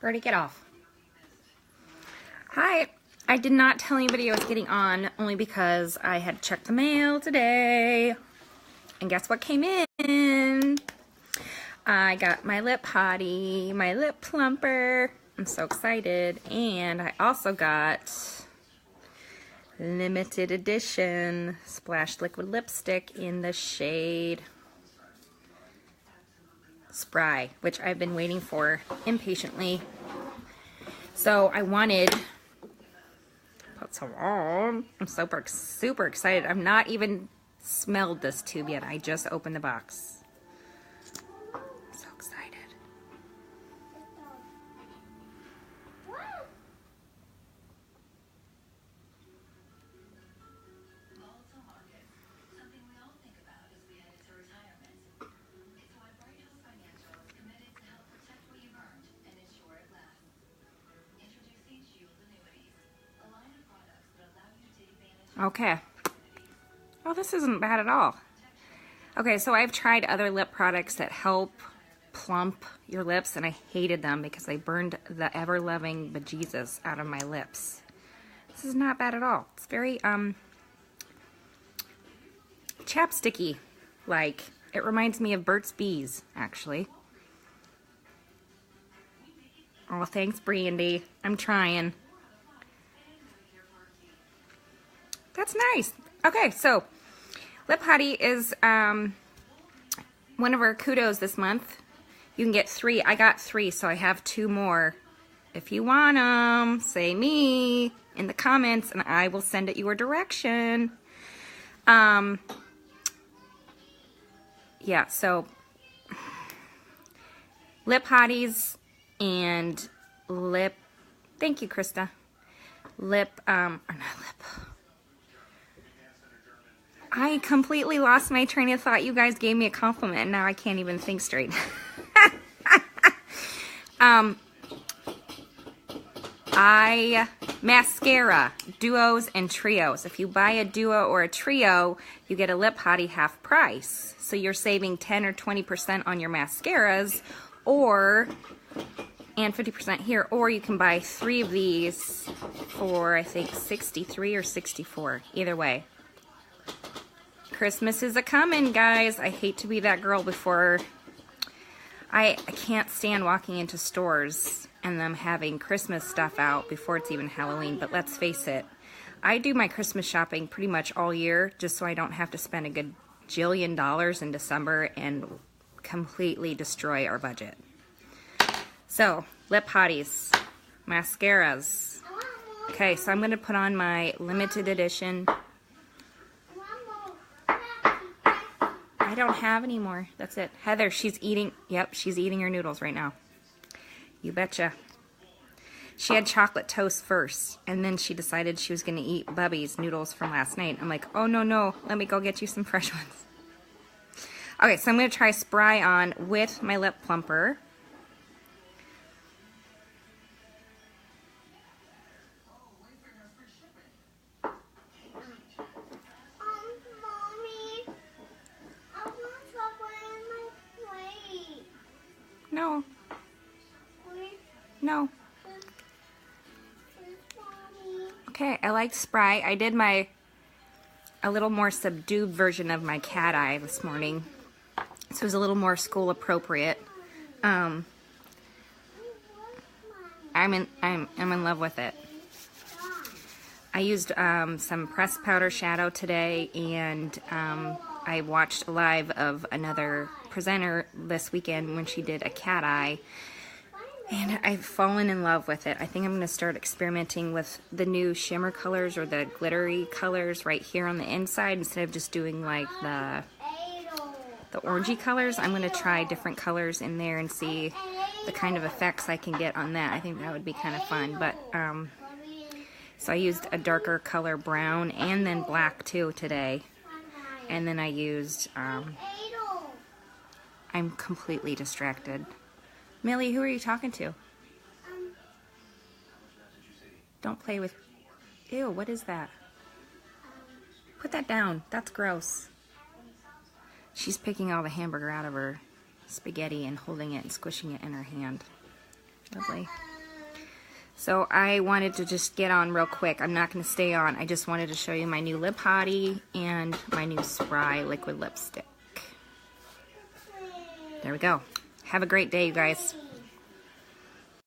Birdie, get off. Hi. I did not tell anybody I was getting on, only because I had checked the mail today. And guess what came in? I got my lip Hottie, my lip plumper. I'm so excited. And I also got limited edition Splash Liquid Lipstick in the shade Spry, which I've been waiting for impatiently. So I wanted to put some on. I'm super excited. I've not even smelled this tube yet. I just opened the box. So excited. Okay. Oh, this isn't bad at all. Okay, so I've tried other lip products that help plump your lips, and I hated them because they burned the ever-loving bejesus out of my lips. This is not bad at all. It's very, chapsticky. Like, it reminds me of Burt's Bees, actually. Oh, thanks, Brandy. I'm trying. That's nice. Okay, so Lip Hottie is one of our kudos this month. You can get 3. I got 3, so I have 2 more. If you want them, say me in the comments, and I will send it your direction. Yeah, so Lip Hotties and lip. Thank you, Krista. Lip, or not lip. I completely lost my train of thought. You guys gave me a compliment, and now I can't even think straight. Mascara, duos and trios. If you buy a duo or a trio, you get a Lip Hottie half price. So you're saving 10 or 20% on your mascaras, and 50% here, or you can buy 3 of these for, I think, 63 or 64. Either way. Christmas is a-coming, guys. I hate to be that girl before. I can't stand walking into stores and them having Christmas stuff out before it's even Halloween. But let's face it, I do my Christmas shopping pretty much all year just so I don't have to spend a good jillion dollars in December and completely destroy our budget. So, Lip Hotties, mascaras. Okay, so I'm going to put on my limited edition. I don't have any more. That's it. Heather, she's eating. Yep, she's eating her noodles right now. You betcha. She had chocolate toast first, and then she decided she was going to eat Bubby's noodles from last night. I'm like, oh, no. Let me go get you some fresh ones. Okay, so I'm going to try Spry on with my lip plumper. No. No. Okay, I liked Spry. I did a little more subdued version of my cat eye this morning. So it was a little more school appropriate. I'm in love with it. I used some pressed powder shadow today, and I watched a live of another presenter this weekend when she did a cat eye, and I've fallen in love with it. I think I'm going to start experimenting with the new shimmer colors or the glittery colors right here on the inside instead of just doing like the orangey colors. I'm going to try different colors in there and see the kind of effects I can get on that. I think that would be kind of fun. But so I used a darker color brown and then black too today, and then I used I'm completely distracted. Millie, who are you talking to? Don't play with... Ew, what is that? Put that down. That's gross. She's picking all the hamburger out of her spaghetti and holding it and squishing it in her hand. Lovely. So I wanted to just get on real quick. I'm not going to stay on. I just wanted to show you my new lip Hottie and my new Spry liquid lipstick. There we go. Have a great day, you guys.